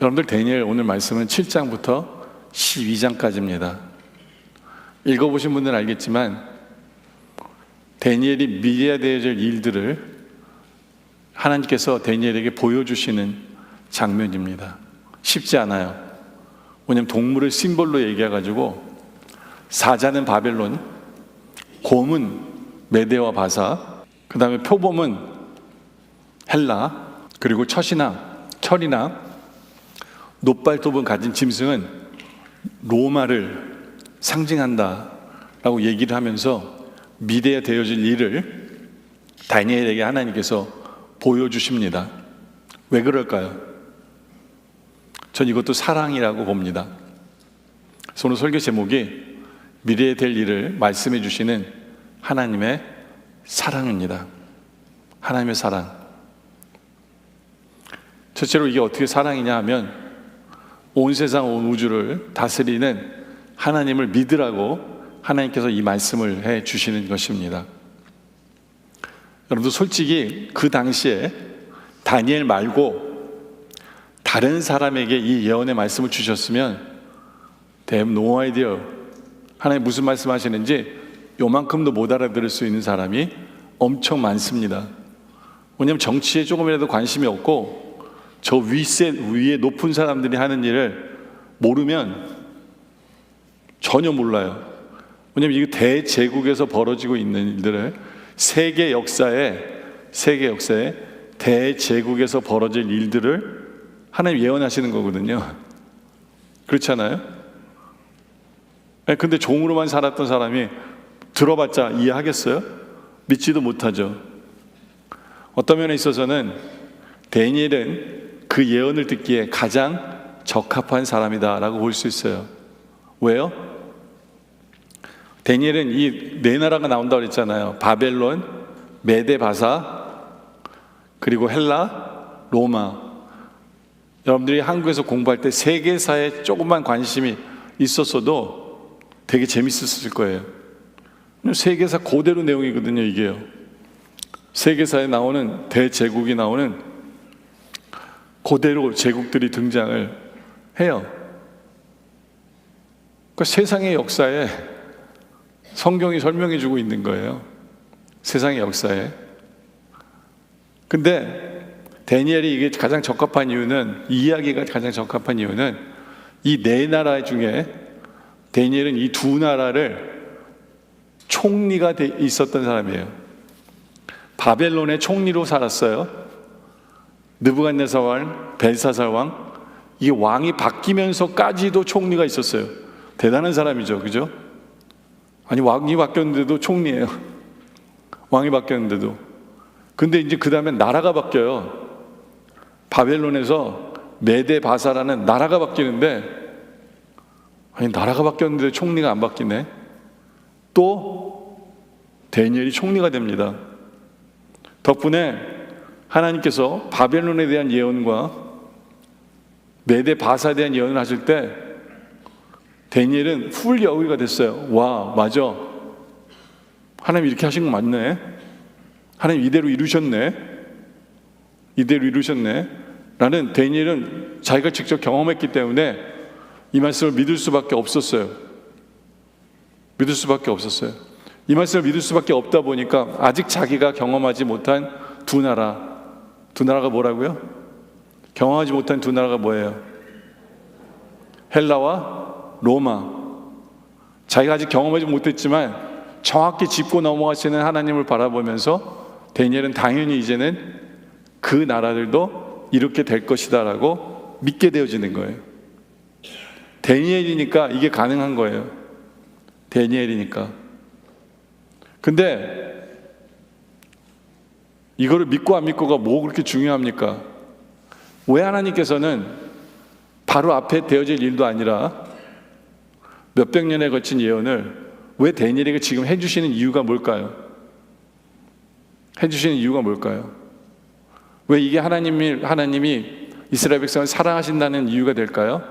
여러분들 다니엘 오늘 말씀은 7장부터 12장까지입니다. 읽어보신 분들은 알겠지만 다니엘이 미래에 되어질 일들을 하나님께서 다니엘에게 보여주시는 장면입니다. 쉽지 않아요. 왜냐하면 동물을 심볼로 얘기해가지고 사자는 바벨론, 곰은 메대와 바사, 그 다음에 표범은 헬라, 그리고 철이나 놋발톱을 가진 짐승은 로마를 상징한다 라고 얘기를 하면서 미래에 되어질 일을 다니엘에게 하나님께서 보여주십니다. 왜 그럴까요? 전 이것도 사랑이라고 봅니다. 그래서 오늘 설교 제목이 미래에 될 일을 말씀해 주시는 하나님의 사랑입니다. 하나님의 사랑. 첫째로 이게 어떻게 사랑이냐 하면 온 세상 온 우주를 다스리는 하나님을 믿으라고 하나님께서 이 말씀을 해 주시는 것입니다. 여러분들 솔직히 그 당시에 다니엘 말고 다른 사람에게 이 예언의 말씀을 주셨으면 they have no idea 하나님 무슨 말씀 하시는지 요만큼도 못 알아들을 수 있는 사람이 엄청 많습니다. 왜냐하면 정치에 조금이라도 관심이 없고 저 위에 높은 사람들이 하는 일을 모르면 전혀 몰라요. 왜냐하면 이게 대제국에서 벌어지고 있는 일들을 세계 역사에 대제국에서 벌어질 일들을 하나님 예언하시는 거거든요. 그렇잖아요? 근데 종으로만 살았던 사람이 들어봤자 이해하겠어요? 믿지도 못하죠. 어떤 면에 있어서는 다니엘은 그 예언을 듣기에 가장 적합한 사람이다라고 볼 수 있어요. 왜요? 다니엘은 이 네 나라가 나온다고 그랬잖아요. 바벨론, 메데 바사, 그리고 헬라, 로마. 여러분들이 한국에서 공부할 때 세계사에 조금만 관심이 있었어도 되게 재밌었을 거예요. 세계사 그대로 내용이거든요, 이게요. 세계사에 나오는 대제국이 나오는 그대로 제국들이 등장을 해요. 그러니까 세상의 역사에 성경이 설명해 주고 있는 거예요. 세상의 역사에. 근데 다니엘이 이게 가장 적합한 이유는, 이 이야기가 가장 적합한 이유는 이 네 나라 중에 다니엘은 이 두 나라를 총리가 있었던 사람이에요. 바벨론의 총리로 살았어요. 느부갓네살 왕, 벨사살 왕. 이 왕이 바뀌면서까지도 총리가 있었어요. 대단한 사람이죠, 그죠? 아니 왕이 바뀌었는데도 총리예요. 왕이 바뀌었는데도. 근데 이제 그 다음에 나라가 바뀌어요. 바벨론에서 메데 바사라는 나라가 바뀌는데, 아니 나라가 바뀌었는데 총리가 안 바뀌네. 또 다니엘이 총리가 됩니다. 덕분에 하나님께서 바벨론에 대한 예언과 메데 바사에 대한 예언을 하실 때 다니엘은 풀 여기가 됐어요. 와, 맞아. 하나님 이렇게 하신 거 맞네. 하나님 이대로 이루셨네. 라는 다니엘은 자기가 직접 경험했기 때문에 이 말씀을 믿을 수밖에 없었어요. 이 말씀을 믿을 수밖에 없다 보니까 아직 자기가 경험하지 못한 두 나라가 뭐라고요? 경험하지 못한 두 나라가 뭐예요? 헬라와 로마. 자기가 아직 경험하지 못했지만 정확히 짚고 넘어가시는 하나님을 바라보면서 다니엘은 당연히 이제는 그 나라들도 이렇게 될 것이다 라고 믿게 되어지는 거예요. 다니엘이니까 이게 가능한 거예요. 다니엘이니까. 근데 이거를 믿고 안 믿고가 뭐 그렇게 중요합니까? 왜 하나님께서는 바로 앞에 되어질 일도 아니라 몇백 년에 걸친 예언을 왜 다니엘에게 지금 해주시는 이유가 뭘까요? 왜 이게 하나님이 이스라엘 백성을 사랑하신다는 이유가 될까요?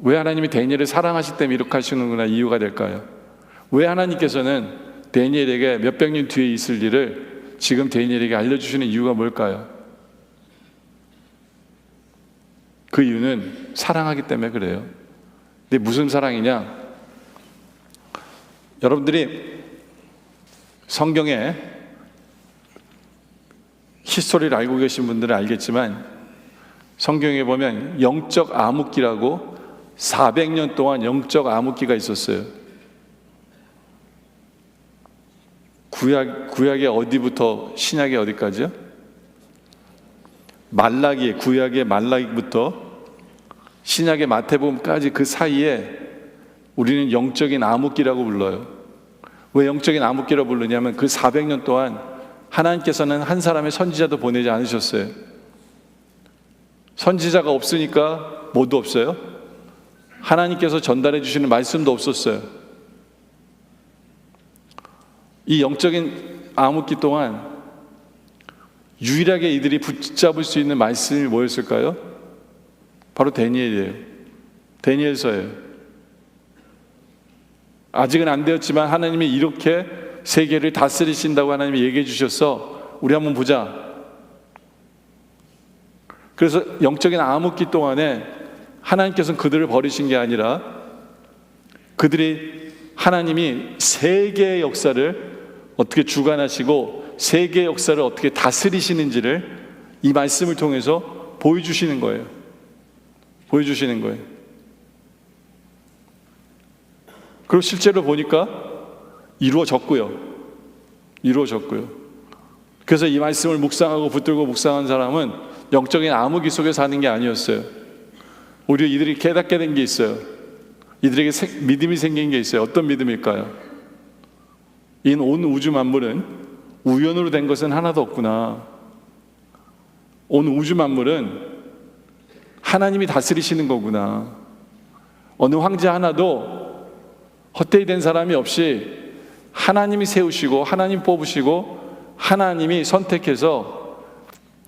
왜 하나님이 다니엘을 사랑하실 때문에 이렇게 하시는구나 이유가 될까요? 왜 하나님께서는 다니엘에게 몇백 년 뒤에 있을 일을 지금 다니엘에게 알려주시는 이유가 뭘까요? 그 이유는 사랑하기 때문에 그래요. 근데 무슨 사랑이냐? 여러분들이 성경에 히스토리를 알고 계신 분들은 알겠지만 성경에 보면 영적 암흑기라고 400년 동안 영적 암흑기가 있었어요. 구약의 어디부터 신약의 어디까지요? 말라기, 구약의 말라기부터 신약의 마태복음까지 그 사이에 우리는 영적인 암흑기라고 불러요. 왜 영적인 암흑기라고 부르냐면 그 400년 동안 하나님께서는 한 사람의 선지자도 보내지 않으셨어요. 선지자가 없으니까 뭐도 없어요? 하나님께서 전달해 주시는 말씀도 없었어요. 이 영적인 암흑기 동안 유일하게 이들이 붙잡을 수 있는 말씀이 뭐였을까요? 바로 다니엘이에요. 다니엘서예요. 아직은 안 되었지만 하나님이 이렇게 세계를 다스리신다고 하나님이 얘기해 주셔서 우리 한번 보자. 그래서 영적인 암흑기 동안에 하나님께서는 그들을 버리신 게 아니라 그들이 하나님이 세계의 역사를 어떻게 주관하시고 세계의 역사를 어떻게 다스리시는지를 이 말씀을 통해서 보여주시는 거예요. 보여주시는 거예요. 그리고 실제로 보니까 이루어졌고요. 그래서 이 말씀을 묵상하고 붙들고 묵상한 사람은 영적인 암흑기 속에 사는 게 아니었어요. 오히려 이들이 깨닫게 된 게 있어요. 이들에게 믿음이 생긴 게 있어요. 어떤 믿음일까요? 이 온 우주 만물은 우연으로 된 것은 하나도 없구나. 온 우주 만물은 하나님이 다스리시는 거구나. 어느 황제 하나도 헛되이 된 사람이 없이 하나님이 세우시고 하나님 뽑으시고 하나님이 선택해서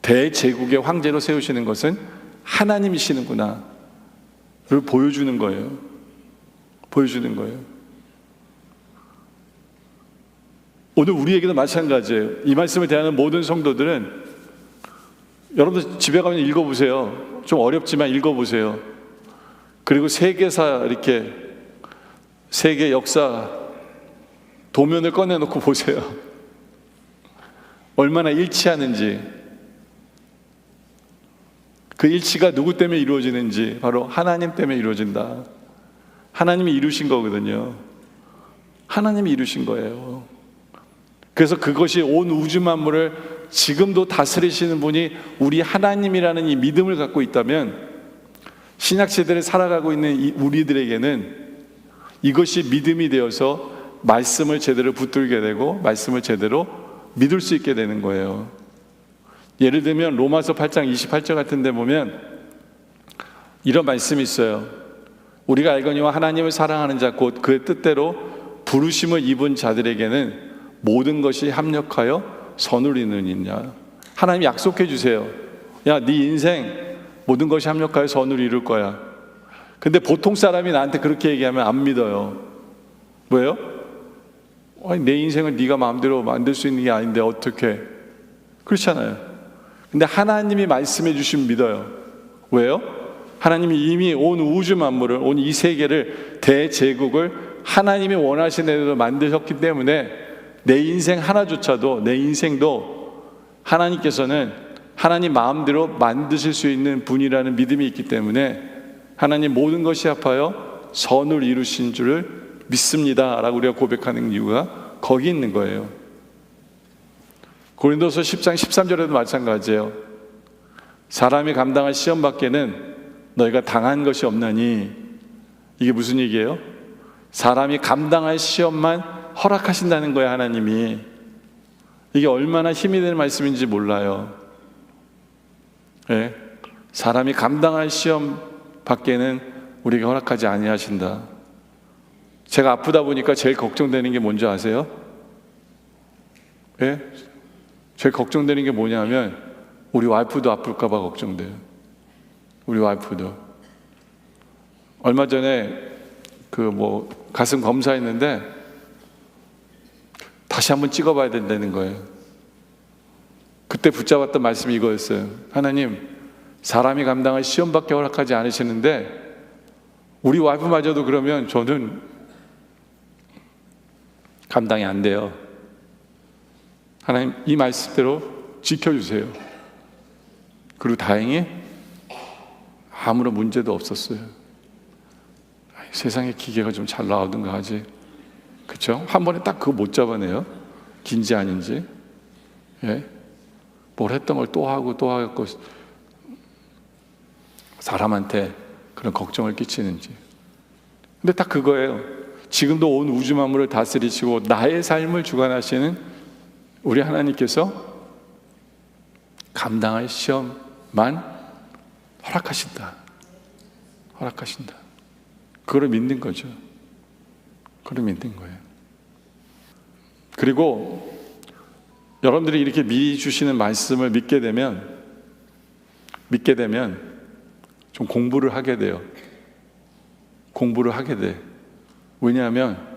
대제국의 황제로 세우시는 것은 하나님이시는구나 를 보여주는 거예요. 보여주는 거예요. 오늘 우리에게도 마찬가지예요. 이 말씀을 대하는 모든 성도들은 여러분들 집에 가면 읽어보세요. 좀 어렵지만 읽어보세요. 그리고 세계사 이렇게 세계 역사 도면을 꺼내놓고 보세요. 얼마나 일치하는지. 그 일치가 누구 때문에 이루어지는지 바로 하나님 때문에 이루어진다. 하나님이 이루신 거거든요. 하나님이 이루신 거예요. 그래서 그것이 온 우주 만물을 지금도 다스리시는 분이 우리 하나님이라는 이 믿음을 갖고 있다면 신약 시대를 살아가고 있는 우리들에게는 이것이 믿음이 되어서 말씀을 제대로 붙들게 되고 말씀을 제대로 믿을 수 있게 되는 거예요. 예를 들면 로마서 8장 28절 같은 데 보면 이런 말씀이 있어요. 우리가 알거니와 하나님을 사랑하는 자 곧 그의 뜻대로 부르심을 입은 자들에게는 모든 것이 합력하여 선을 이루느니라. 하나님이 약속해 주세요. 야, 네 인생 모든 것이 합력하여 선을 이룰 거야. 근데 보통 사람이 나한테 그렇게 얘기하면 안 믿어요. 왜요? 아니, 내 인생을 네가 마음대로 만들 수 있는 게 아닌데 어떻게? 그렇잖아요. 근데 하나님이 말씀해 주시면 믿어요. 왜요? 하나님이 이미 온 우주 만물을, 온 이 세계를, 대제국을 하나님이 원하시는 대로 만드셨기 때문에 내 인생 하나조차도, 내 인생도 하나님께서는 하나님 마음대로 만드실 수 있는 분이라는 믿음이 있기 때문에 하나님 모든 것이 합하여 선을 이루신 줄을 믿습니다 라고 우리가 고백하는 이유가 거기 있는 거예요. 고린도서 10장 13절에도 마찬가지예요. 사람이 감당할 시험 밖에는 너희가 당한 것이 없나니. 이게 무슨 얘기예요? 사람이 감당할 시험만 허락하신다는 거예요. 하나님이. 이게 얼마나 힘이 되는 말씀인지 몰라요. 네? 사람이 감당할 시험 밖에는 우리에게 허락하지 아니하신다. 제가 아프다 보니까 제일 걱정되는 게 뭔지 아세요? 네? 제일 걱정되는 게 뭐냐면 우리 와이프도 아플까 봐 걱정돼요. 우리 와이프도. 얼마 전에 가슴 검사했는데 다시 한번 찍어봐야 된다는 거예요. 그때 붙잡았던 말씀이 이거였어요. 하나님, 사람이 감당할 시험밖에 허락하지 않으시는데 우리 와이프마저도 그러면 저는 감당이 안 돼요. 하나님, 이 말씀대로 지켜주세요. 그리고 다행히 아무런 문제도 없었어요. 세상에 기계가 좀 잘 나오든가 하지. 그렇죠? 한 번에 딱 그거 못 잡아내요. 긴지 아닌지. 예? 뭘 했던 걸 또 하고 또 하고 사람한테 그런 걱정을 끼치는지. 근데 딱 그거예요. 지금도 온 우주 만물을 다스리시고 나의 삶을 주관하시는 우리 하나님께서 감당할 시험만 허락하신다. 허락하신다. 그걸 믿는 거죠. 그걸 믿는 거예요. 그리고 여러분들이 이렇게 미리 주시는 말씀을 믿게 되면 좀 공부를 하게 돼요. 공부를 하게 돼. 왜냐하면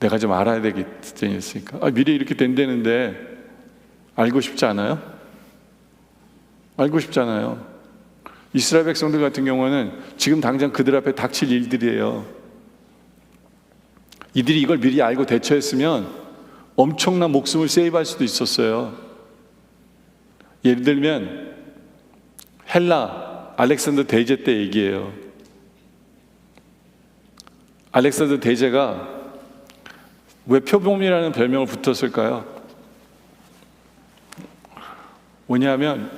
내가 좀 알아야 되겠으니까. 미리 이렇게 된다는데 알고 싶지 않아요? 알고 싶잖아요. 이스라엘 백성들 같은 경우는 지금 당장 그들 앞에 닥칠 일들이에요. 이들이 이걸 미리 알고 대처했으면 엄청난 목숨을 세이브할 수도 있었어요. 예를 들면 헬라 알렉산더 대제 때 얘기예요. 알렉산더 대제가 왜 표범이라는 별명을 붙었을까요? 왜냐하면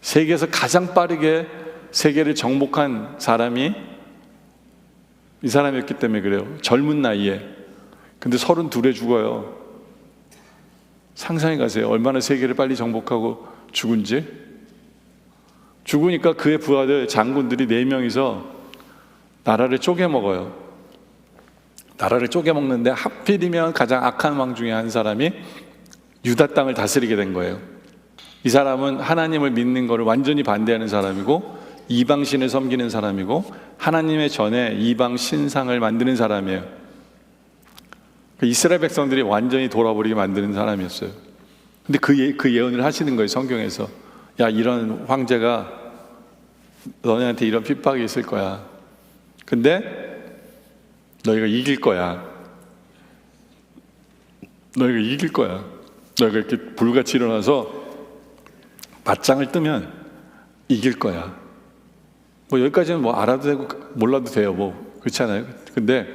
세계에서 가장 빠르게 세계를 정복한 사람이 이 사람이었기 때문에 그래요. 젊은 나이에. 근데 32에 죽어요. 상상해 가세요. 얼마나 세계를 빨리 정복하고 죽은지. 죽으니까 그의 부하들 장군들이 4명이서 나라를 쪼개먹어요. 나라를 쪼개먹는데 하필이면 가장 악한 왕 중에 한 사람이 유다 땅을 다스리게 된 거예요. 이 사람은 하나님을 믿는 것을 완전히 반대하는 사람이고 이방신을 섬기는 사람이고 하나님의 전에 이방 신상을 만드는 사람이에요. 이스라엘 백성들이 완전히 돌아버리게 만드는 사람이었어요. 근데 그 예언을 하시는 거예요. 성경에서. 야, 이런 황제가 너네한테 이런 핍박이 있을 거야. 근데 너희가 이길 거야. 너희가 이길 거야. 너희가 이렇게 불같이 일어나서 맞짱을 뜨면 이길 거야. 뭐 여기까지는 뭐 알아도 되고 몰라도 돼요. 뭐 그렇잖아요. 근데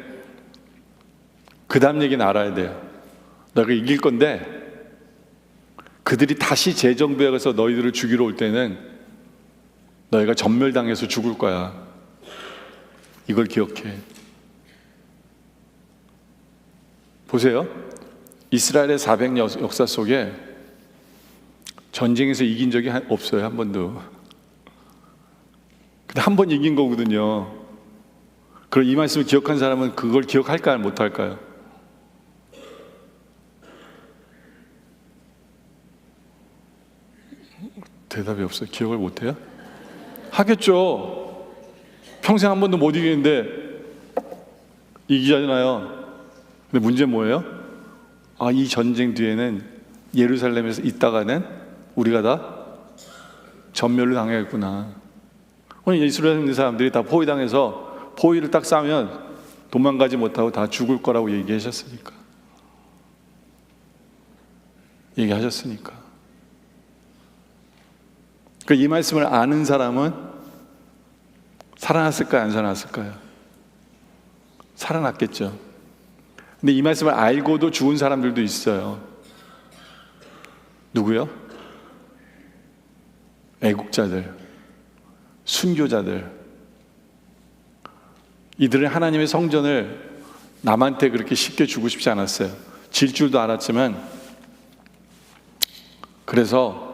그 다음 얘기는 알아야 돼요. 너희가 이길 건데 그들이 다시 재정비해 가서 너희들을 죽이러 올 때는 너희가 전멸당해서 죽을 거야. 이걸 기억해. 보세요. 이스라엘의 400년 역사 속에 전쟁에서 이긴 적이 없어요. 한 번도. 근데 한 번 이긴 거거든요. 그럼 이 말씀을 기억한 사람은 그걸 기억할까요? 못할까요? 대답이 없어요. 기억을 못해요? 하겠죠. 평생 한 번도 못 이기는데 이기잖아요. 근데 문제는 뭐예요? 이 전쟁 뒤에는 예루살렘에서 있다가는 우리가 다 전멸을 당하겠구나. 오늘 이스라엘 사람들이 다 포위당해서 포위를 딱 싸면 도망가지 못하고 다 죽을 거라고 얘기하셨으니까. 이 말씀을 아는 사람은 살아났을까요? 안 살아났을까요? 살아났겠죠. 근데 이 말씀을 알고도 죽은 사람들도 있어요. 누구요? 애국자들, 순교자들. 이들은 하나님의 성전을 남한테 그렇게 쉽게 주고 싶지 않았어요. 질 줄도 알았지만 그래서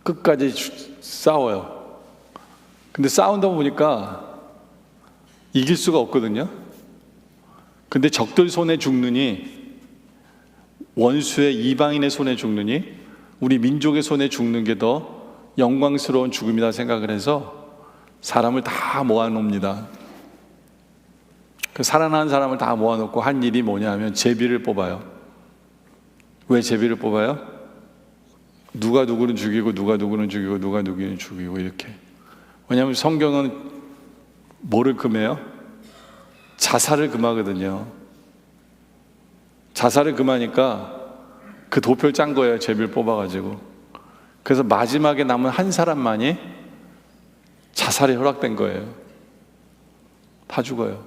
끝까지 싸워요. 근데 싸운다 보니까 이길 수가 없거든요. 근데 적들 손에 죽느니, 원수의 이방인의 손에 죽느니 우리 민족의 손에 죽는 게 더 영광스러운 죽음이다 생각을 해서 사람을 다 모아놉니다. 그 살아난 사람을 다 모아놓고 한 일이 뭐냐 하면 제비를 뽑아요. 왜 제비를 뽑아요? 누가 누구는 죽이고 누가 누구는 죽이고 누가 누구는 죽이고 이렇게. 왜냐하면 성경은 뭐를 금해요? 자살을 금하거든요. 자살을 금하니까 그 도표를 짠 거예요. 제비를 뽑아가지고. 그래서 마지막에 남은 한 사람만이 자살이 허락된 거예요. 다 죽어요.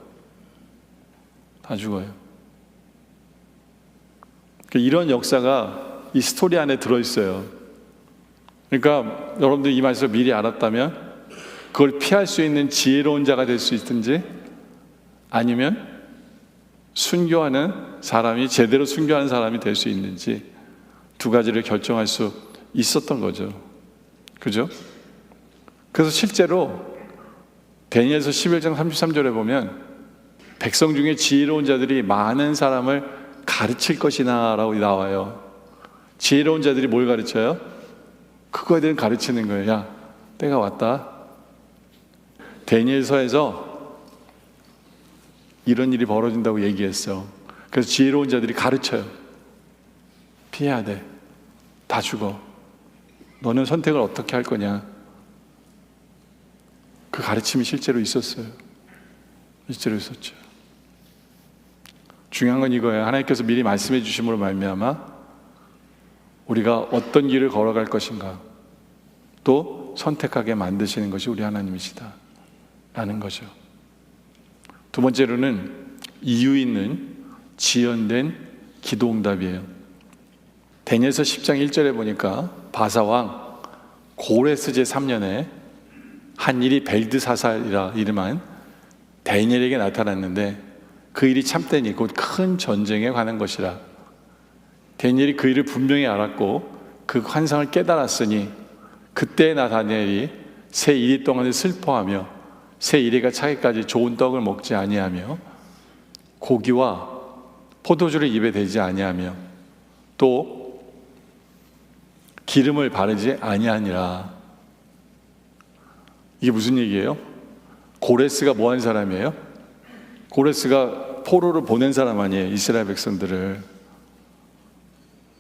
다 죽어요. 이런 역사가 이 스토리 안에 들어있어요. 그러니까 여러분들 이 말씀을 미리 알았다면 그걸 피할 수 있는 지혜로운 자가 될 수 있든지, 아니면 순교하는 사람이, 제대로 순교하는 사람이 될 수 있는지, 두 가지를 결정할 수 있었던 거죠. 그죠? 그래서 실제로 다니엘서 11장 33절에 보면 백성 중에 지혜로운 자들이 많은 사람을 가르칠 것이나 라고 나와요. 지혜로운 자들이 뭘 가르쳐요? 그거에 대해 가르치는 거예요. 야, 때가 왔다. 다니엘서에서 이런 일이 벌어진다고 얘기했어. 그래서 지혜로운 자들이 가르쳐요. 피해야 돼. 다 죽어. 너는 선택을 어떻게 할 거냐. 그 가르침이 실제로 있었어요. 실제로 있었죠. 중요한 건 이거예요. 하나님께서 미리 말씀해 주심으로 말미암아 우리가 어떤 길을 걸어갈 것인가 또 선택하게 만드시는 것이 우리 하나님이시다 라는 거죠. 두 번째로는 이유 있는 지연된 기도응답이에요. 다니엘서 10장 1절에 보니까 바사왕 고레스 제3년에 한 일이 벨드사살이라 이름한 다니엘에게 나타났는데 그 일이 참되니 곧 큰 전쟁에 관한 것이라. 다니엘이 그 일을 분명히 알았고 그 환상을 깨달았으니 그때 나 다니엘이 새 이리 동안을 슬퍼하며 새 이리가 차기까지 좋은 떡을 먹지 아니하며 고기와 포도주를 입에 대지 아니하며 또 기름을 바르지 아니하니라. 이게 무슨 얘기예요? 고레스가 뭐 한 사람이에요? 고레스가 포로를 보낸 사람 아니에요? 이스라엘 백성들을.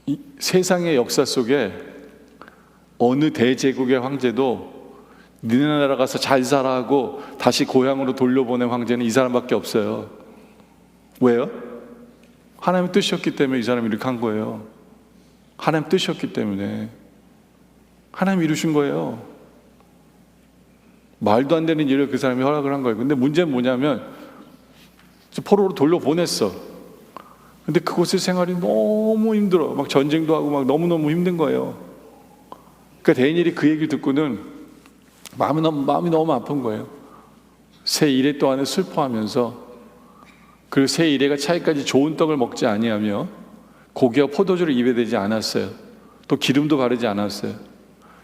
이 세상의 역사 속에 어느 대제국의 황제도 니네 나라 가서 잘 살아 하고 다시 고향으로 돌려보낸 황제는 이 사람밖에 없어요. 왜요? 하나님의 뜻이었기 때문에 이 사람이 이렇게 한 거예요. 하나님 뜻이었기 때문에 하나님이 이루신 거예요. 말도 안 되는 일을 그 사람이 허락을 한 거예요. 근데 문제는 뭐냐면 포로로 돌려보냈어. 근데 그곳의 생활이 너무 힘들어. 막 전쟁도 하고 막 너무너무 힘든 거예요. 그러니까 다니엘이 그 얘기 듣고는 마음이 너무 아픈 거예요. 새 이레 동안을 슬퍼하면서 그리고 새 이레가 차기까지 좋은 떡을 먹지 아니하며 고기와 포도주를 입에 대지 않았어요. 또 기름도 바르지 않았어요.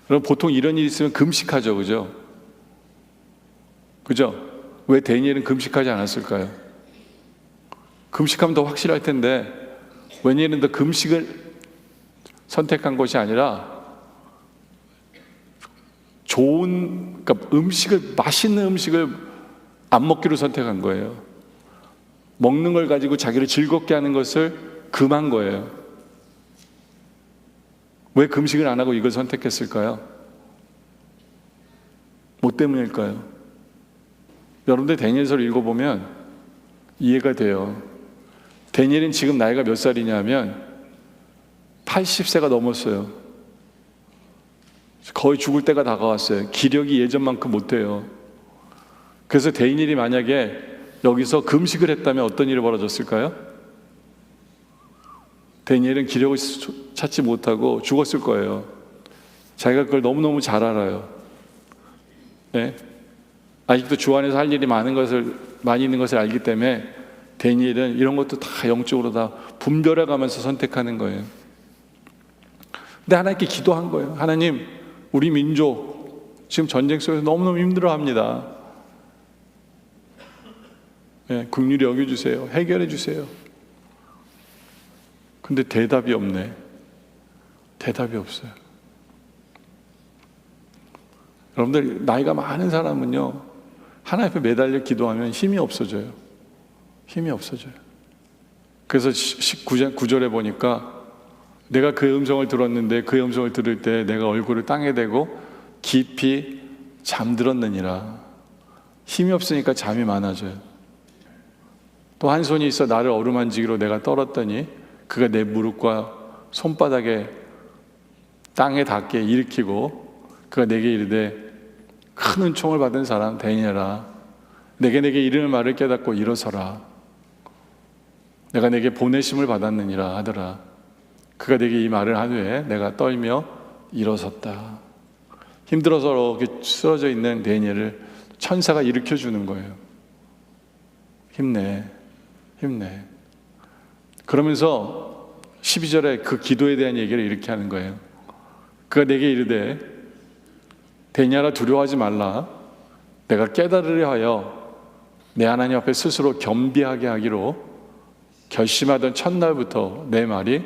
여러분 보통 이런 일이 있으면 금식하죠. 그죠? 그죠? 왜 다니엘은 금식하지 않았을까요? 금식하면 더 확실할 텐데 왜냐하면 더 금식을 선택한 것이 아니라 그러니까 맛있는 음식을 안 먹기로 선택한 거예요. 먹는 걸 가지고 자기를 즐겁게 하는 것을 금한 거예요. 왜 금식을 안 하고 이걸 선택했을까요? 뭐 때문일까요? 여러분들 다니엘서를 읽어보면 이해가 돼요. 다니엘은 지금 나이가 몇 살이냐면 80세가 넘었어요. 거의 죽을 때가 다가왔어요. 기력이 예전만큼 못해요. 그래서 다니엘이 만약에 여기서 금식을 했다면 어떤 일이 벌어졌을까요? 다니엘은 기력을 찾지 못하고 죽었을 거예요. 자기가 그걸 너무너무 잘 알아요. 네? 아직도 주 안에서 할 일이 많이 있는 것을 알기 때문에 다니엘은 이런 것도 다 영적으로 다 분별해 가면서 선택하는 거예요. 근데 하나님께 기도한 거예요. 하나님, 우리 민족 지금 전쟁 속에서 너무너무 힘들어합니다. 네, 긍휼히 여겨주세요. 해결해 주세요. 근데 대답이 없네. 대답이 없어요. 여러분들 나이가 많은 사람은요, 하나님 앞에 매달려 기도하면 힘이 없어져요. 힘이 없어져요. 그래서 19절에 보니까 내가 그 음성을 들었는데 그 음성을 들을 때 내가 얼굴을 땅에 대고 깊이 잠들었느니라. 힘이 없으니까 잠이 많아져요. 또 한 손이 있어 나를 어루만지기로 내가 떨었더니 그가 내 무릎과 손바닥에 땅에 닿게 일으키고 그가 내게 이르되 큰 은총을 받은 사람 다니엘아, 내게 이르는 말을 깨닫고 일어서라. 내가 내게 보내심을 받았느니라 하더라. 그가 내게 이 말을 한 후에 내가 떨며 일어섰다. 힘들어서 이렇게 쓰러져 있는 다니엘을 천사가 일으켜 주는 거예요. 힘내. 그러면서 12절에 그 기도에 대한 얘기를 이렇게 하는 거예요. 그가 내게 이르되 다니엘아, 두려워하지 말라. 내가 깨달으려 하여 내 하나님 앞에 스스로 겸비하게 하기로 결심하던 첫날부터 내 말이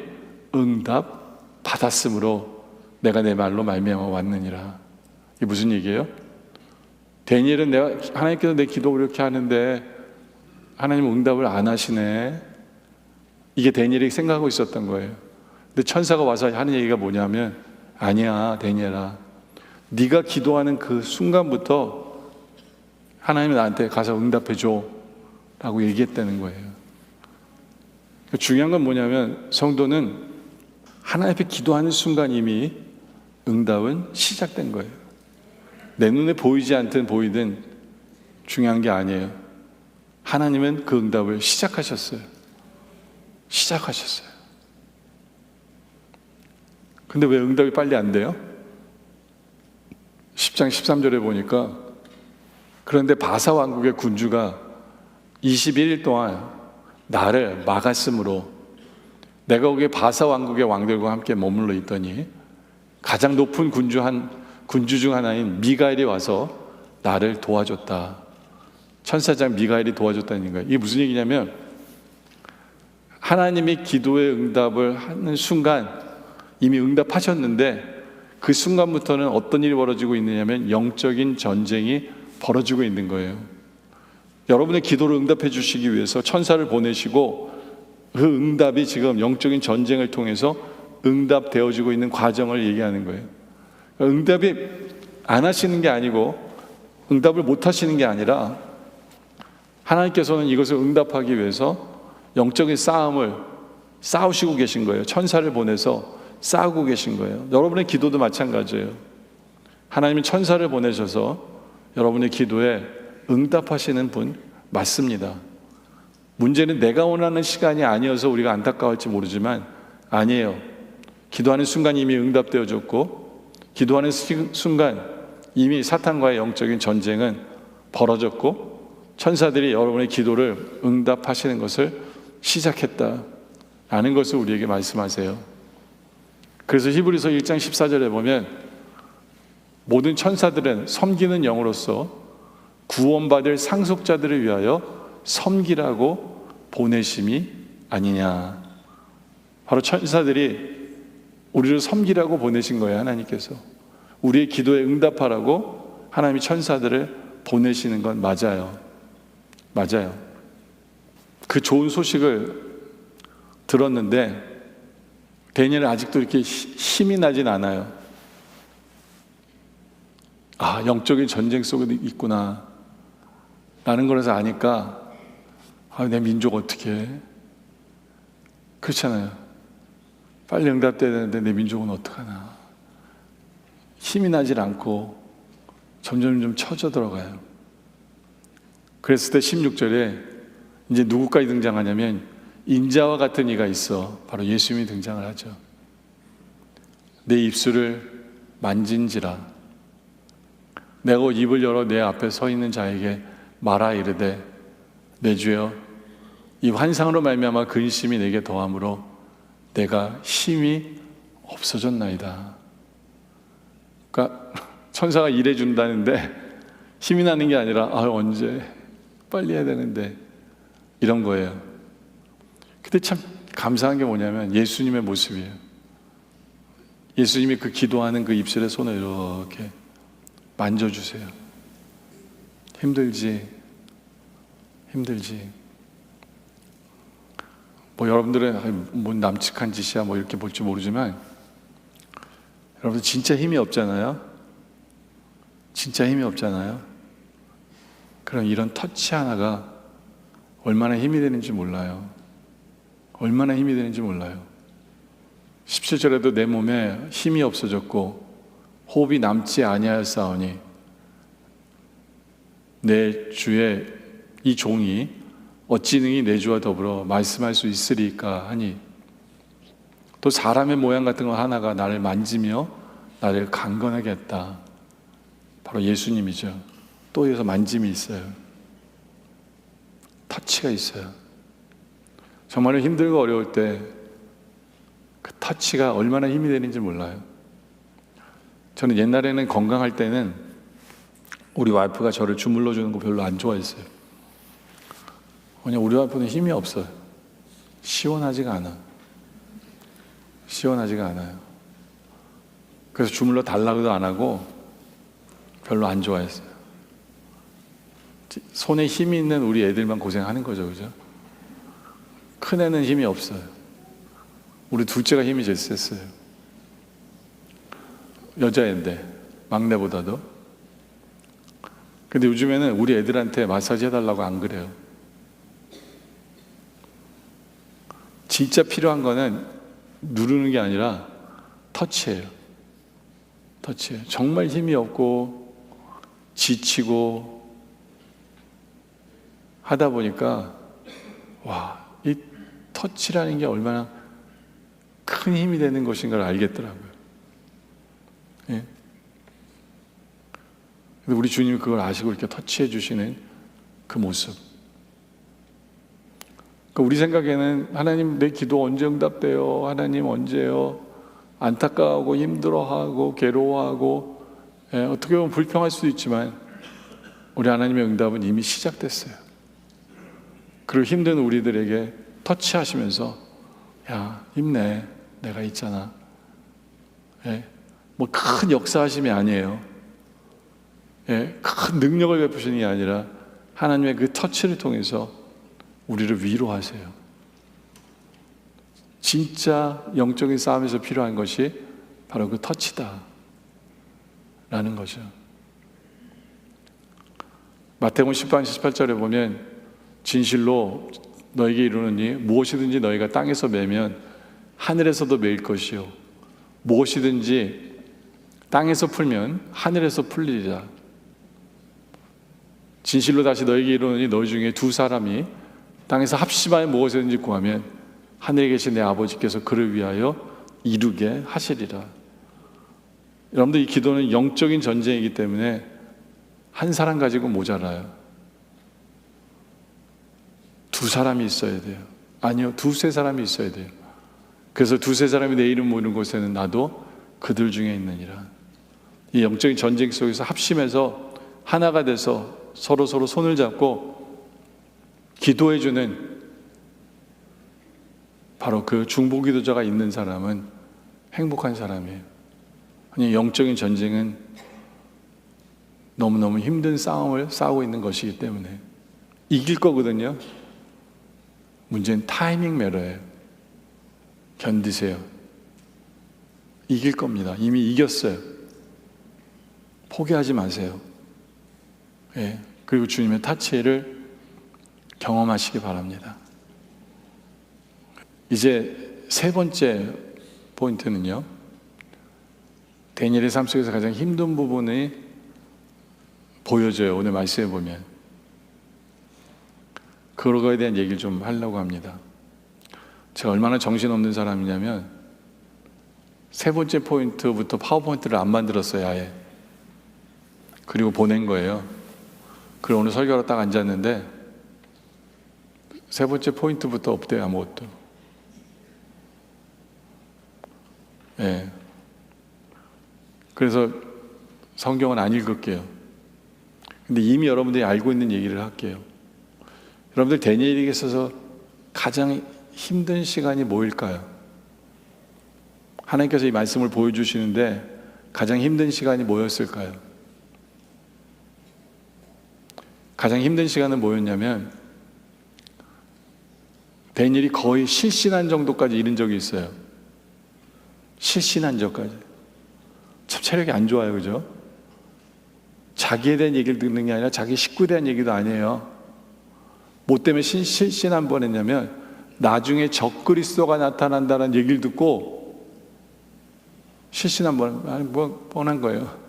응답 받았으므로 내가 내 말로 말미암아 왔느니라. 이게 무슨 얘기예요? 다니엘은 하나님께서 내 기도를 이렇게 하는데 하나님은 응답을 안 하시네. 이게 다니엘이 생각하고 있었던 거예요. 근데 천사가 와서 하는 얘기가 뭐냐면, 아니야 다니엘아, 네가 기도하는 그 순간부터 하나님이 나한테 가서 응답해 줘 라고 얘기했다는 거예요. 중요한 건 뭐냐면, 성도는 하나님 앞에 기도하는 순간 이미 응답은 시작된 거예요. 내 눈에 보이지 않든 보이든 중요한 게 아니에요. 하나님은 그 응답을 시작하셨어요. 근데 왜 응답이 빨리 안 돼요? 10장 13절에 보니까, 그런데 바사 왕국의 군주가 21일 동안 나를 막았으므로 내가 거기에 바사 왕국의 왕들과 함께 머물러 있더니 가장 높은 군주 중 하나인 미가엘이 와서 나를 도와줬다. 천사장 미가엘이 도와줬다는 거예요. 이게 무슨 얘기냐면, 하나님이 기도의 응답을 하는 순간 이미 응답하셨는데 그 순간부터는 어떤 일이 벌어지고 있느냐면 영적인 전쟁이 벌어지고 있는 거예요. 여러분의 기도를 응답해 주시기 위해서 천사를 보내시고 그 응답이 지금 영적인 전쟁을 통해서 응답되어지고 있는 과정을 얘기하는 거예요. 응답이 안 하시는 게 아니고 응답을 못 하시는 게 아니라 하나님께서는 이것을 응답하기 위해서 영적인 싸움을 싸우시고 계신 거예요. 천사를 보내서 싸우고 계신 거예요. 여러분의 기도도 마찬가지예요. 하나님은 천사를 보내셔서 여러분의 기도에 응답하시는 분 맞습니다. 문제는 내가 원하는 시간이 아니어서 우리가 안타까울지 모르지만 아니에요. 기도하는 순간 이미 응답되어졌고, 기도하는 순간 이미 사탄과의 영적인 전쟁은 벌어졌고, 천사들이 여러분의 기도를 응답하시는 것을 시작했다라는 것을 우리에게 말씀하세요. 그래서 히브리서 1장 14절에 보면 모든 천사들은 섬기는 영으로서 구원받을 상속자들을 위하여 섬기라고 보내심이 아니냐. 바로 천사들이 우리를 섬기라고 보내신 거예요. 하나님께서 우리의 기도에 응답하라고 하나님이 천사들을 보내시는 건 맞아요. 그 좋은 소식을 들었는데 다니엘은 아직도 이렇게 힘이 나진 않아요. 영적인 전쟁 속에 있구나 라는 거라서 아니까 내 민족 어떻게 해? 그렇잖아요. 빨리 응답돼야 되는데 내 민족은 어떡하나. 힘이 나질 않고 점점 좀 처져 들어가요. 그랬을 때 16절에 이제 누구까지 등장하냐면 인자와 같은 이가 있어. 바로 예수님이 등장을 하죠. 내 입술을 만진지라 내가 입을 열어 내 앞에 서 있는 자에게 말하 이르되 내 주여 이 환상으로 말미암아 근심이 내게 더함으로 내가 힘이 없어졌나이다. 그러니까 천사가 일해 준다는데 힘이 나는 게 아니라 언제 빨리 해야 되는데 이런 거예요. 근데 참 감사한 게 뭐냐면 예수님의 모습이에요. 예수님이 그 기도하는 그 입술에 손을 이렇게 만져주세요. 힘들지. 뭐 여러분들은 뭔 남측한 짓이야 뭐 이렇게 볼지 모르지만, 여러분들 진짜 힘이 없잖아요. 진짜 힘이 없잖아요. 그럼 이런 터치 하나가 얼마나 힘이 되는지 몰라요. 얼마나 힘이 되는지 몰라요. 17절에도 내 몸에 힘이 없어졌고 호흡이 남지 아니하였사오니 내 주의 이 종이 어찌 능히 내 주와 더불어 말씀할 수 있으리까 하니, 또 사람의 모양 같은 거 하나가 나를 만지며 나를 강건하게 했다. 바로 예수님이죠. 또 여기서 만짐이 있어요. 터치가 있어요. 정말 힘들고 어려울 때 그 터치가 얼마나 힘이 되는지 몰라요. 저는 옛날에는 건강할 때는 우리 와이프가 저를 주물러 주는 거 별로 안 좋아했어요. 왜냐면 우리 와이프는 힘이 없어요. 시원하지가 않아. 시원하지가 않아요. 그래서 주물러 달라고도 안 하고 별로 안 좋아했어요. 손에 힘이 있는 우리 애들만 고생하는 거죠, 그죠? 큰 애는 힘이 없어요. 우리 둘째가 힘이 제일 셌어요. 여자애인데, 막내보다도. 근데 요즘에는 우리 애들한테 마사지 해달라고 안 그래요. 진짜 필요한 거는 누르는 게 아니라 터치예요. 터치예요. 정말 힘이 없고 지치고 하다 보니까 와, 이 터치라는 게 얼마나 큰 힘이 되는 것인가를 알겠더라고요. 예. 우리 주님이 그걸 아시고 이렇게 터치해 주시는 그 모습. 그러니까 우리 생각에는 하나님 내 기도 언제 응답돼요? 하나님 언제요? 안타까워하고 힘들어하고 괴로워하고, 예, 어떻게 보면 불평할 수도 있지만 우리 하나님의 응답은 이미 시작됐어요. 그리고 힘든 우리들에게 터치하시면서 야, 힘내. 내가 있잖아. 예, 뭐 큰 역사하심이 아니에요. 예, 큰 능력을 베푸시는 게 아니라 하나님의 그 터치를 통해서 우리를 위로하세요. 진짜 영적인 싸움에서 필요한 것이 바로 그 터치다 라는 거죠. 마태복음 10장 18절에 보면 진실로 너에게 이르노니 무엇이든지 너희가 땅에서 매면 하늘에서도 매일 것이요 무엇이든지 땅에서 풀면 하늘에서 풀리리라. 진실로 다시 너에게 이르노니 너희 중에 두 사람이 땅에서 합심하여 무엇이든지 구하면 하늘에 계신 내 아버지께서 그를 위하여 이루게 하시리라. 여러분들, 이 기도는 영적인 전쟁이기 때문에 한 사람 가지고 모자라요. 두 사람이 있어야 돼요. 아니요, 두세 사람이 있어야 돼요. 그래서 두세 사람이 내 이름 모이는 곳에는 나도 그들 중에 있느니라. 이 영적인 전쟁 속에서 합심해서 하나가 돼서 서로 손을 잡고 기도해주는 바로 그 중보기도자가 있는 사람은 행복한 사람이에요. 아니, 영적인 전쟁은 너무너무 힘든 싸움을 싸우고 있는 것이기 때문에 이길 거거든요. 문제는 타이밍 매너예요. 견디세요. 이길 겁니다. 이미 이겼어요. 포기하지 마세요. 예, 그리고 주님의 타치를 경험하시기 바랍니다. 이제 세 번째 포인트는요, 다니엘의 삶 속에서 가장 힘든 부분이 보여져요. 오늘 말씀해 보면 그거에 대한 얘기를 좀 하려고 합니다. 제가 얼마나 정신없는 사람이냐면 세 번째 포인트부터 파워포인트를 안 만들었어요, 아예. 그리고 보낸 거예요. 그리고 오늘 설교하러 딱 앉았는데 세 번째 포인트부터 없대요, 아무것도. 예. 그래서 성경은 안 읽을게요. 근데 이미 여러분들이 알고 있는 얘기를 할게요. 여러분들 다니엘에게 있어서 가장 힘든 시간이 뭐일까요? 하나님께서 이 말씀을 보여주시는데 가장 힘든 시간이 뭐였을까요? 가장 힘든 시간은 뭐였냐면 다니엘이 거의 실신한 정도까지 이른 적이 있어요. 실신한 적까지. 참 체력이 안 좋아요, 그죠? 자기에 대한 얘기를 듣는 게 아니라 자기 식구에 대한 얘기도 아니에요. 뭐 때문에 실신 한 번 했냐면 나중에 적그리스도가 나타난다는 얘기를 듣고 실신 한 번, 아니 뭐 뻔한 거예요.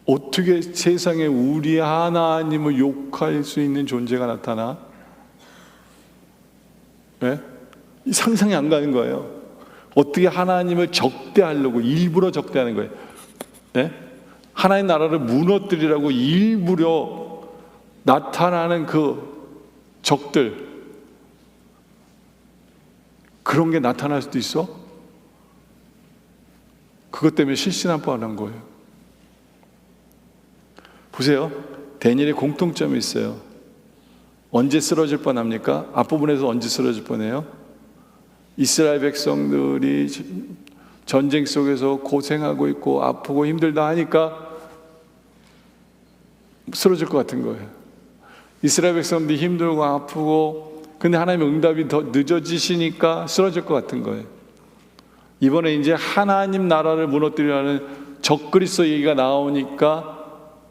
어떻게 세상에 우리 하나님을 욕할 수 있는 존재가 나타나? 왜? 상상이 안 가는 거예요. 어떻게 하나님을 적대하려고 일부러 적대하는 거예요. 네? 하나님 나라를 무너뜨리라고 일부러 나타나는 그 적들, 그런 게 나타날 수도 있어? 그것 때문에 실신한 뻔한 거예요. 보세요. 다니엘의 공통점이 있어요. 언제 쓰러질 뻔합니까? 앞부분에서 언제 쓰러질 뻔해요? 이스라엘 백성들이 전쟁 속에서 고생하고 있고 아프고 힘들다 하니까 쓰러질 것 같은 거예요. 이스라엘 백성들이 힘들고 아프고 근데 하나님의 응답이 더 늦어지시니까 쓰러질 것 같은 거예요. 이번에 이제 하나님 나라를 무너뜨리려는 적그리스도 얘기가 나오니까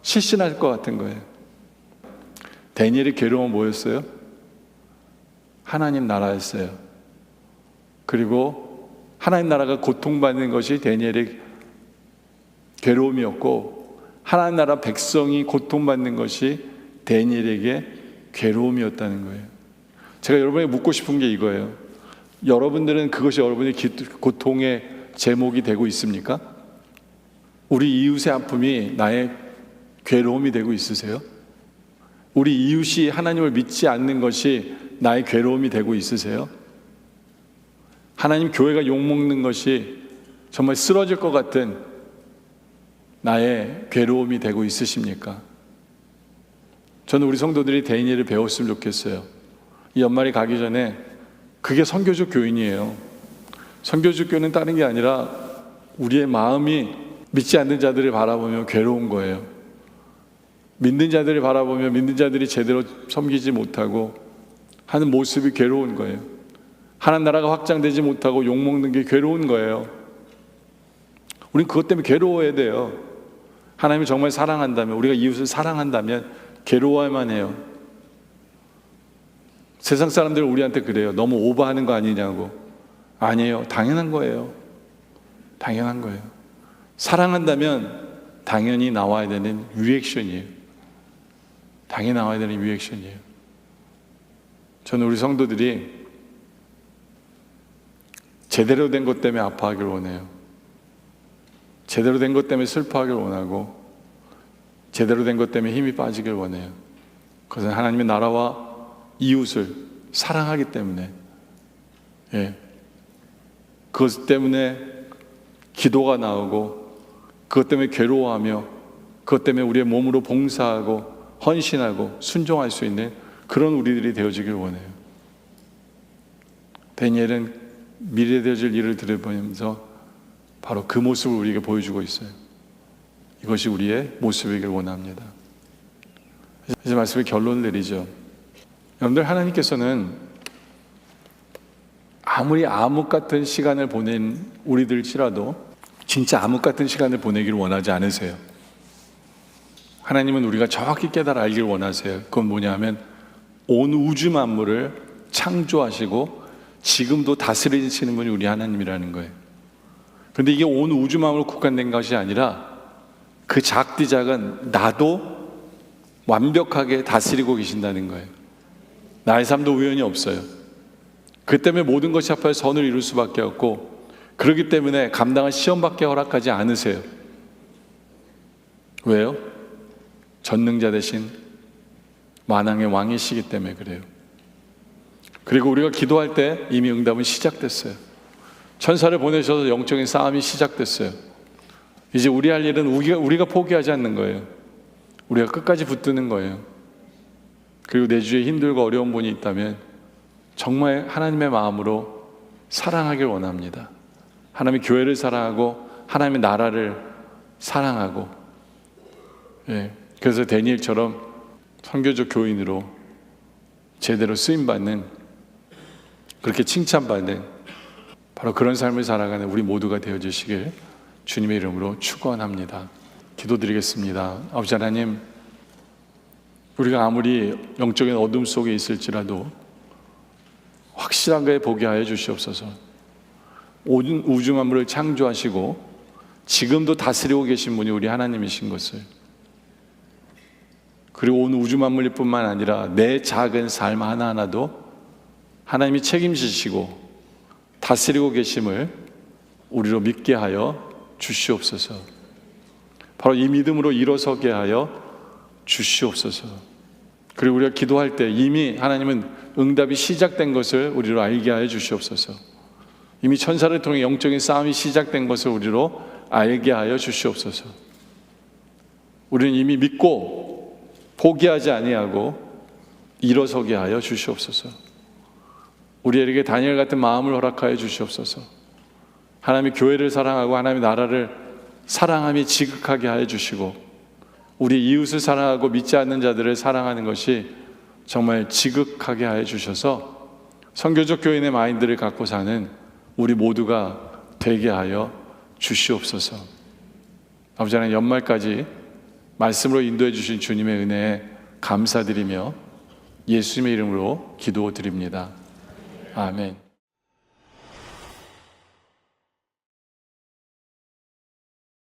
실신할 것 같은 거예요. 다니엘의 괴로움은 뭐였어요? 하나님 나라였어요. 그리고 하나님 나라가 고통받는 것이 다니엘의 괴로움이었고, 하나님 나라 백성이 고통받는 것이 다니엘에게 괴로움이었다는 거예요. 제가 여러분에게 묻고 싶은 게 이거예요. 여러분들은 그것이 여러분의 고통의 제목이 되고 있습니까? 우리 이웃의 아픔이 나의 괴로움이 되고 있으세요? 우리 이웃이 하나님을 믿지 않는 것이 나의 괴로움이 되고 있으세요? 하나님 교회가 욕먹는 것이 정말 쓰러질 것 같은 나의 괴로움이 되고 있으십니까? 저는 우리 성도들이 다니엘을 배웠으면 좋겠어요. 이 연말이 가기 전에 그게 선교적 교인이에요. 선교적 교인은 다른 게 아니라 우리의 마음이 믿지 않는 자들을 바라보며 괴로운 거예요. 믿는 자들을 바라보며 믿는 자들이 제대로 섬기지 못하고 하는 모습이 괴로운 거예요. 하나님 나라가 확장되지 못하고 욕먹는 게 괴로운 거예요. 우린 그것 때문에 괴로워야 돼요. 하나님을 정말 사랑한다면, 우리가 이웃을 사랑한다면 괴로워야만 해요. 세상 사람들은 우리한테 그래요. 너무 오버하는 거 아니냐고. 아니에요. 당연한 거예요. 당연한 거예요. 사랑한다면 당연히 나와야 되는 리액션이에요. 당연히 나와야 되는 리액션이에요. 저는 우리 성도들이 제대로 된 것 때문에 아파하길 원해요. 제대로 된 것 때문에 슬퍼하길 원하고, 제대로 된 것 때문에 힘이 빠지길 원해요. 그것은 하나님의 나라와 이웃을 사랑하기 때문에, 그것 때문에 기도가 나오고, 그것 때문에 괴로워하며, 그것 때문에 우리의 몸으로 봉사하고 헌신하고 순종할 수 있는 그런 우리들이 되어지길 원해요. 다니엘은 미래 되어질 일을 들어보면서 바로 그 모습을 우리에게 보여주고 있어요. 이것이 우리의 모습이길 원합니다. 이제 말씀의 결론을 내리죠. 여러분들, 하나님께서는 아무리 암흑 같은 시간을 보낸 우리들일지라도 진짜 암흑 같은 시간을 보내기를 원하지 않으세요. 하나님은 우리가 정확히 깨달아 알기를 원하세요. 그건 뭐냐면 온 우주 만물을 창조하시고 지금도 다스리시는 분이 우리 하나님이라는 거예요. 그런데 이게 온 우주 만물로 국한된 것이 아니라 그 작디 작은 나도 완벽하게 다스리고 계신다는 거예요. 나의 삶도 우연이 없어요. 그 때문에 모든 것이 합하여 선을 이룰 수밖에 없고, 그렇기 때문에 감당할 시험밖에 허락하지 않으세요. 왜요? 전능자 대신 만왕의 왕이시기 때문에 그래요. 그리고 우리가 기도할 때 이미 응답은 시작됐어요. 천사를 보내셔서 영적인 싸움이 시작됐어요. 이제 우리 할 일은 우리가 포기하지 않는 거예요. 우리가 끝까지 붙드는 거예요. 그리고 내 주위에 힘들고 어려운 분이 있다면 정말 하나님의 마음으로 사랑하길 원합니다. 하나님의 교회를 사랑하고 하나님의 나라를 사랑하고, 그래서 다니엘처럼 선교적 교인으로 제대로 쓰임받는, 그렇게 칭찬받는 바로 그런 삶을 살아가는 우리 모두가 되어주시길 주님의 이름으로 축원합니다. 기도드리겠습니다. 아버지 하나님, 우리가 아무리 영적인 어둠 속에 있을지라도 확실한 것에 보게 하여 주시옵소서. 온 우주 만물을 창조하시고 지금도 다스리고 계신 분이 우리 하나님이신 것을, 그리고 온 우주 만물일 뿐만 아니라 내 작은 삶 하나하나도 하나님이 책임지시고 다스리고 계심을 우리로 믿게 하여 주시옵소서. 바로 이 믿음으로 일어서게 하여 주시옵소서. 그리고 우리가 기도할 때 이미 하나님은 응답이 시작된 것을 우리로 알게 하여 주시옵소서. 이미 천사를 통해 영적인 싸움이 시작된 것을 우리로 알게 하여 주시옵소서. 우리는 이미 믿고 포기하지 아니하고 일어서게 하여 주시옵소서. 우리에게 다니엘 같은 마음을 허락하여 주시옵소서. 하나님의 교회를 사랑하고 하나님의 나라를 사랑함이 지극하게 하여 주시고, 우리 이웃을 사랑하고 믿지 않는 자들을 사랑하는 것이 정말 지극하게 하여 주셔서 선교적 교인의 마인드를 갖고 사는 우리 모두가 되게 하여 주시옵소서. 아버지 하나님, 연말까지 말씀으로 인도해 주신 주님의 은혜에 감사드리며 예수님의 이름으로 기도드립니다. 아멘.